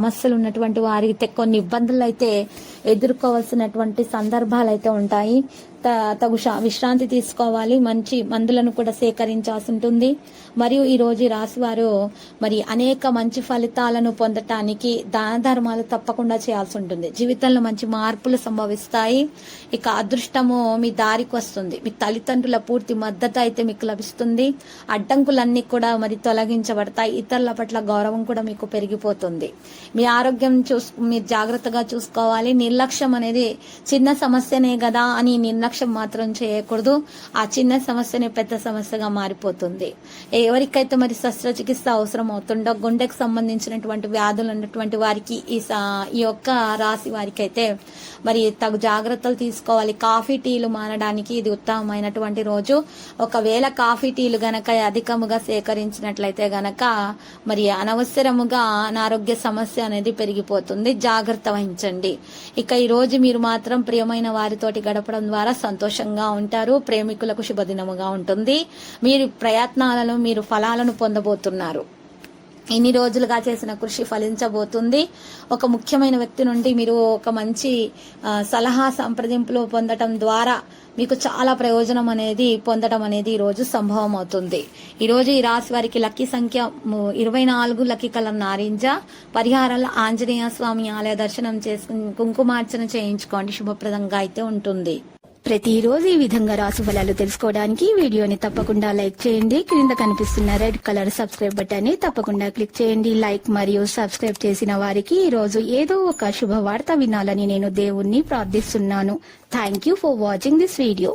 సమస్యలు ఉన్నటువంటి వారికి కొన్ని ఇబ్బందులు అయితే ఎదుర్కోవాల్సినటువంటి సందర్భాలు అయితే ఉంటాయి. తగు విశ్రాంతి తీసుకోవాలి. మంచి మందులను కూడా సేకరించాల్సి ఉంటుంది. మరియు ఈ రోజు రాశి వారు మరి అనేక మంచి ఫలితాలను పొందటానికి దాన ధర్మాలు తప్పకుండా చేయాల్సి ఉంటుంది. జీవితంలో మంచి మార్పులు సంభవిస్తాయి. ఇక అదృష్టము మీ దారికి వస్తుంది. మీ తల్లిదండ్రుల పూర్తి మద్దతు అయితే మీకు లభిస్తుంది. అడ్డంకులన్నీ కూడా మరి తొలగించబడతాయి. ఇతరుల పట్ల గౌరవం కూడా మీకు పెరిగిపోతుంది. మీ ఆరోగ్యం మీరు జాగ్రత్తగా చూసుకోవాలి. నిర్లక్ష్యం అనేది చిన్న సమస్యనే కదా అని నిర్లక్ష్యం మాత్రం చేయకూడదు. ఆ చిన్న సమస్యనే పెద్ద సమస్యగా మారిపోతుంది. ఎవరికైతే మరి శస్త్రచికిత్స అవసరం అవుతుందో, గుండెకు సంబంధించినటువంటి వ్యాధులు ఉన్నటువంటి వారికి ఈ యొక్క రాశి వారికి అయితే మరి తగు జాగ్రత్తలు తీసుకోవాలి. కాఫీ టీలు మానడానికి ఇది ఉత్తమమైనటువంటి రోజు. ఒకవేళ కాఫీ టీలు గనక అధికముగా సేకరించినట్లయితే గనక మరి అనవసరముగా అనారోగ్య సమస్య అనేది పెరిగిపోతుంది. జాగ్రత్త వహించండి. ఇక ఈ రోజు మీరు మాత్రం ప్రియమైన వారితోటి గడపడం ద్వారా సంతోషంగా ఉంటారు. ప్రేమికులకు శుభదినముగా ఉంటుంది. మీరు ప్రయత్నాలను మీరు ఫలాలను పొందబోతున్నారు. ఇన్ని రోజులుగా చేసిన కృషి ఫలించబోతుంది. ఒక ముఖ్యమైన వ్యక్తి నుండి మీరు ఒక మంచి సలహా సంప్రదింపులు పొందడం ద్వారా మీకు చాలా ప్రయోజనం అనేది పొందడం అనేది ఈ రోజు సంభవం అవుతుంది. ఈ రోజు ఈ రాశి వారికి లక్కీ సంఖ్య 24, లక్కీ కలర్ నారింజ. పరిహారాల ఆంజనేయ స్వామి ఆలయ దర్శనం చేసుకుని కుంకుమార్చన చేయించుకోండి. శుభప్రదంగా అయితే ఉంటుంది. ప్రతిరోజు ఈ విధంగా రాశి ఫలాలు తెలుసుకోవడానికి వీడియోని తప్పకుండా లైక్ చేయండి. క్రింద కనిపిస్తున్న రెడ్ కలర్ సబ్స్క్రైబ్ బటన్ ని తప్పకుండా క్లిక్ చేయండి. లైక్ మరియు సబ్స్క్రైబ్ చేసిన వారికి ఈ రోజు ఏదో ఒక శుభవార్త వినాలని నేను దేవుణ్ణి ప్రార్థిస్తున్నాను. Thank you for watching this video.